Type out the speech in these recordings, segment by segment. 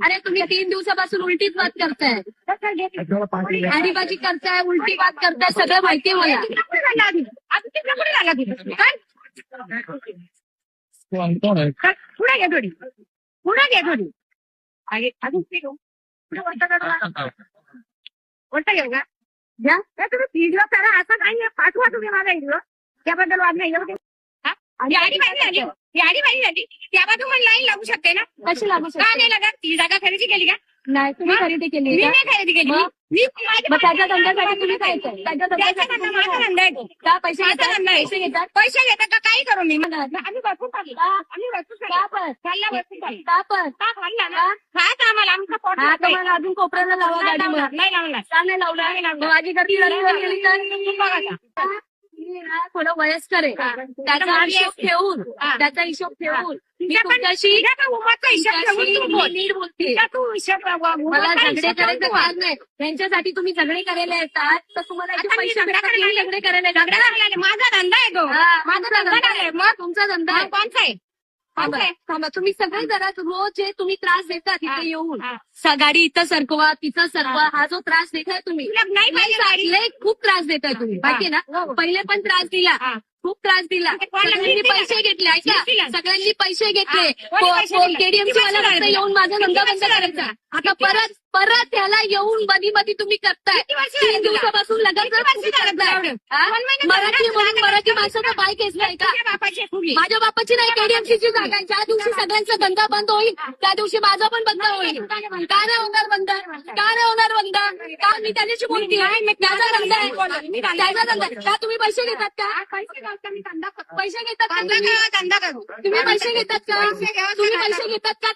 अरे तुम्ही 3 दिवसापासून उलटीच बात करताय, आडीबाजी करताय, उलटी बात करताय, सगळं माहितीये मला. पुढे घे थोडी, पुढे घे थोडी. अजून कोणता घेऊ का? घ्या तुम्ही व्हिडिओ करा, असं काही पाठवा तुम्ही माझा व्हिडिओ, त्याबद्दल वाद नाही. आडीबाजी झाली, ही आडीबाजी झाली, त्याबद्दल मला लाईन लागू शकते ना? कशी लागू का नाही लागत? ती जागा खरेदी केली का? नाही, तुम्ही खरेदी केली मी का? नाही खरेदी केली. मग त्याच्या धंद्यासाठी तुम्ही काय करताय? त्याच्या त्याचा धंद्यासाठी धंदा तुम्ही माझा काय? धंदा आहे तो. का पैसे माझा घेतात? धंदा आहे. पैसे घेतात पैसे घेतात का काही करू मी? आम्ही भरपूर खाल्लं. आम्ही भरपूर का खाल्लं. पण? खाल्ला भरपूर खाल्लं. का पण? का खाल्ला ना? खायचं आम्हाला, आमचं पोट हा, भरतंय. तुम्हाला अजून कोपऱ्याला लावा नाही गाडीवर. लावणार, नाही लावणार. का नाही लावला? मग माझी गर्दी गेली तर थोडं वयस्कर आहे, त्याचा हिशोब ठेवून, त्याचा हिशोब ठेवून मी तुमच्याशी उमरचा हिशोब ठेवून तू बोल. नीट बोलते. तिचा तू हिशोब मला उमरचा झगडे हिशोब ठेवून करायचं तू बोल. काम नाही. त्यांच्यासाठी तुम्ही झगडे करायला येतात तर तुम्हाला याचे आता मी पैसे झगडा भेटतात, करायला तुम्ही झगडे करायला झगडा येतात. लागला नाही. माझा धंदा आहे तो. हा, माझा धंदा आहे. मग तुमचा धंदा आहे. कोणचा आहे? थांबा, थांबा. तुम्ही सगळे जरा रोज जे तुम्ही त्रास देतात इथे येऊन, हा. गाडी इथं सरकवा, तिथं सरकवा, हा जो त्रास देताय तुम्ही, तुला नाही पाहिजे गाडी? लय खूप त्रास देताय तुम्ही, माहितीये ना? पहिले पण त्रास दिला, हा. खूप त्रास दिला, ते कोणाला सगळ्यांनी नीट दिला? पैसे घेतले, ऐका, नीट दिला? सगळ्यांनी पैसे घेतले. कोणी पैसे दिले? केडीएमसी किती वाला पैसे फक्त दिले? येऊन माझा धंदा किती बंद पैसे करायचा. दिले? आता परत परत ह्याला येऊन मधी मधी तुम्ही करताय. किती वर्ष 3 झाले तुला? दिवसापासून लगातार किती वर्ष तुम्ही झाले करताय. तुला? हा? 1 महिना मराठी झाला. म्हणून मराठी माणसाचा पाय खेचलाय का? तुझ्या बापाची फुगली. माझ्या बापाची नाही, केडीएमसीची जागा आहे. ज्या दिवशी सगळ्यांचा धंदा बंद होईल त्या दिवशी माझा पण बंद होईल. का नाही होणार बंद? का नाही होणार बंद? का मी त्याच्याशी बोलते? त्याचा धंदा आहे, त्याचा धंदा आहे. का तुम्ही पैसे घेतात का? पैसे घालता मी धंदा करतो. पैसे घेतात का धंदा तुम्ही? करा, धंदा करू. तुम्ही पैसे घेतात का? पैसे घ्यावं तुम्ही लागतं. पैसे घेतात का?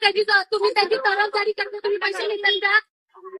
तुम्ही त्याची तरफदारी करता, तुम्ही पैसे घेतात का?